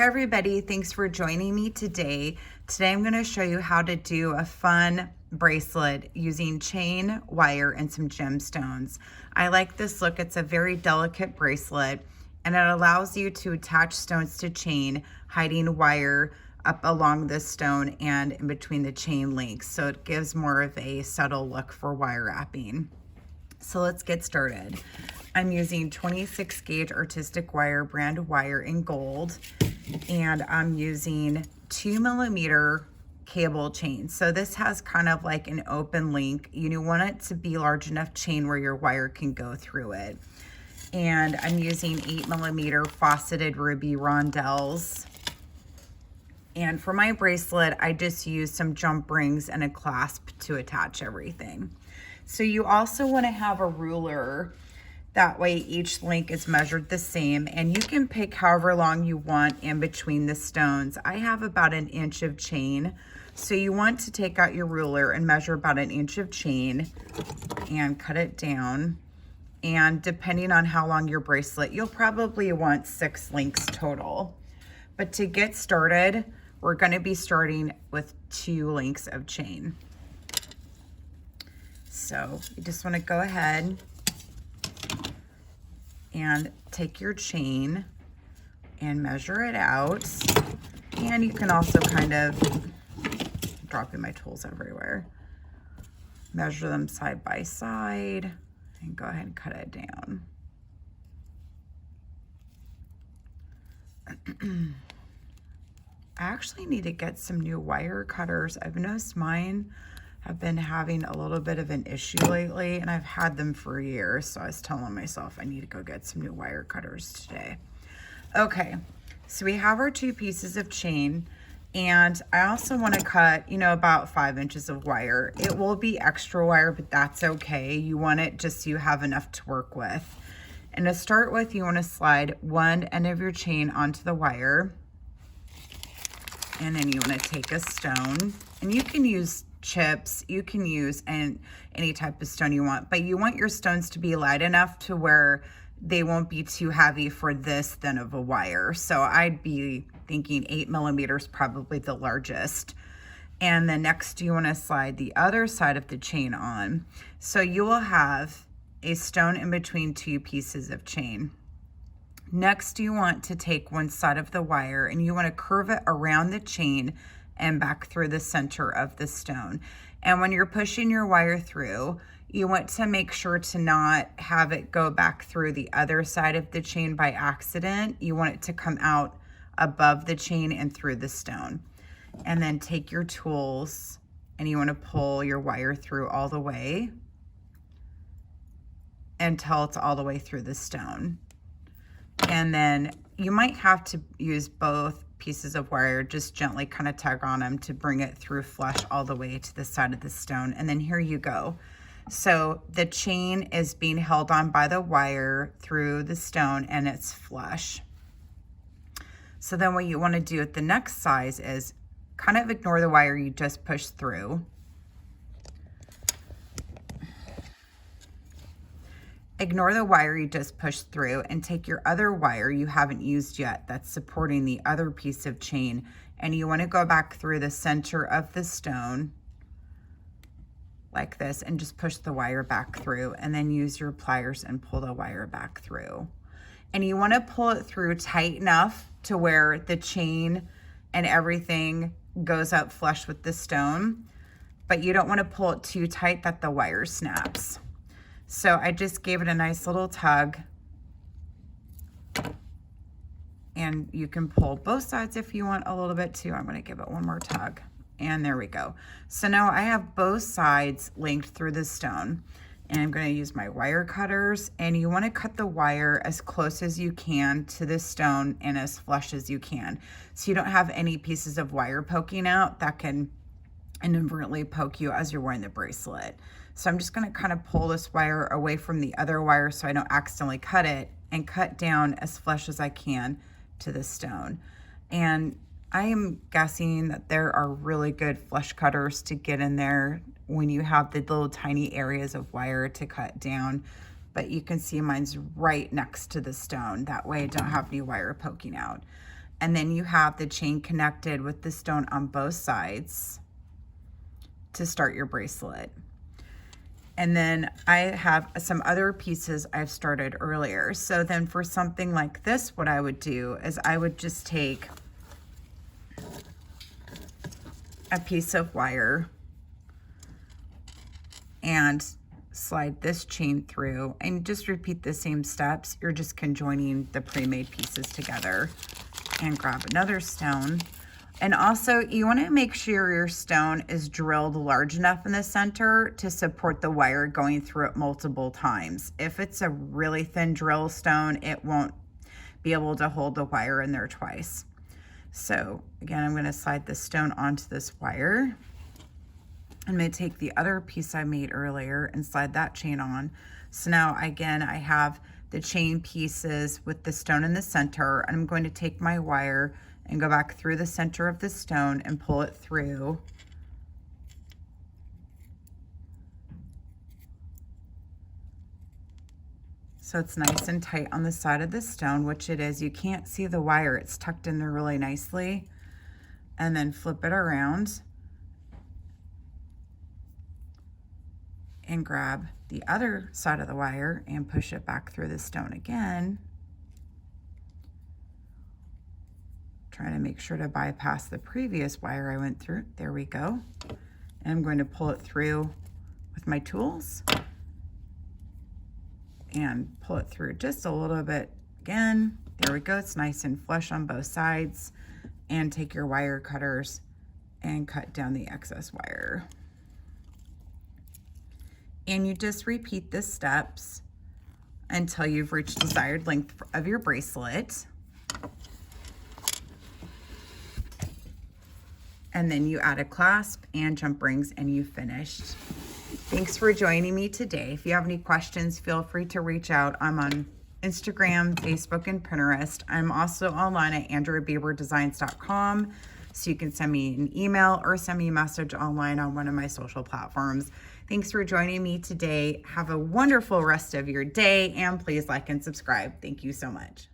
Hi everybody, thanks for joining me today. Today I'm going to show you how to do a fun bracelet using chain, wire, and some gemstones. I like this look. It's a very delicate bracelet and it allows you to attach stones to chain, hiding wire up along the stone and in between the chain links. So it gives more of a subtle look for wire wrapping. So let's get started. I'm using 26 gauge artistic wire, brand wire in gold, and I'm using 2mm cable chain. So this has kind of like an open link. You want it to be large enough chain where your wire can go through it. And I'm using 8mm faceted ruby rondelles. And for my bracelet, I just used some jump rings and a clasp to attach everything. So you also want to have a ruler. That way each link is measured the same, and you can pick however long you want in between the stones. I have about 1 inch of chain. So you want to take out your ruler and measure about 1 inch of chain and cut it down. And depending on how long your bracelet, you'll probably want 6 links total. But to get started, we're going to be starting with 2 links of chain. So you just want to go ahead and take your chain and measure it out. And you can also kind of, dropping my tools everywhere, measure them side by side and go ahead and cut it down. I actually need to get some new wire cutters. I've noticed mine have been having a little bit of an issue lately, and I've had them for years, so I was telling myself I need to go get some new wire cutters today. Okay, so we have our 2 pieces of chain, and I also want to cut, about 5 inches of wire. It will be extra wire, but that's okay. You want it just so you have enough to work with. And to start with, you want to slide one end of your chain onto the wire, and then you want to take a stone, and you can use chips, you can use any type of stone you want, but you want your stones to be light enough to where they won't be too heavy for this thin of a wire. So I'd be thinking 8mm, probably the largest. And then next you want to slide the other side of the chain on. So you will have a stone in between 2 pieces of chain. Next you want to take one side of the wire and you want to curve it around the chain and back through the center of the stone. And when you're pushing your wire through, you want to make sure to not have it go back through the other side of the chain by accident. You want it to come out above the chain and through the stone. And then take your tools and you want to pull your wire through all the way until it's all the way through the stone. And then you might have to use both pieces of wire, just gently kind of tug on them to bring it through flush all the way to the side of the stone. And then here you go. So the chain is being held on by the wire through the stone and it's flush. So then what you want to do at the next size is kind of ignore the wire you just pushed through. Ignore the wire you just pushed through and take your other wire you haven't used yet that's supporting the other piece of chain, and you want to go back through the center of the stone like this and just push the wire back through, and then use your pliers and pull the wire back through. And you want to pull it through tight enough to where the chain and everything goes up flush with the stone, but you don't want to pull it too tight that the wire snaps. So I just gave it a nice little tug, and you can pull both sides if you want a little bit too. I'm going to give it one more tug, and there we go. So now I have both sides linked through the stone, and I'm going to use my wire cutters, and you want to cut the wire as close as you can to the stone and as flush as you can, so you don't have any pieces of wire poking out that can inadvertently poke you as you're wearing the bracelet. So I'm just going to kind of pull this wire away from the other wire so I don't accidentally cut it, and cut down as flush as I can to the stone. And I am guessing that there are really good flush cutters to get in there when you have the little tiny areas of wire to cut down. But you can see mine's right next to the stone. That way I don't have any wire poking out. And then you have the chain connected with the stone on both sides to start your bracelet. And then I have some other pieces I've started earlier. So then for something like this, what I would do is I would just take a piece of wire and slide this chain through and just repeat the same steps. You're just conjoining the pre-made pieces together, and grab another stone. And also you want to make sure your stone is drilled large enough in the center to support the wire going through it multiple times. If it's a really thin drill stone, it won't be able to hold the wire in there twice. So again, I'm going to slide the stone onto this wire. I'm going to take the other piece I made earlier and slide that chain on. So now again, I have the chain pieces with the stone in the center, and I'm going to take my wire and go back through the center of the stone and pull it through. So it's nice and tight on the side of the stone, which it is. You can't see the wire, it's tucked in there really nicely. And then flip it around and grab the other side of the wire and push it back through the stone again. Trying to make sure to bypass the previous wire I went through. There we go. And I'm going to pull it through with my tools and pull it through just a little bit again. There we go. It's nice and flush on both sides. And take your wire cutters and cut down the excess wire. And you just repeat the steps until you've reached desired length of your bracelet. And then you add a clasp and jump rings and you've finished. Thanks for joining me today. If you have any questions, feel free to reach out. I'm on Instagram, Facebook, and Pinterest. I'm also online at andriabieberdesigns.com, so you can send me an email or send me a message online on one of my social platforms. Thanks for joining me today. Have a wonderful rest of your day, and please like and subscribe. Thank you so much.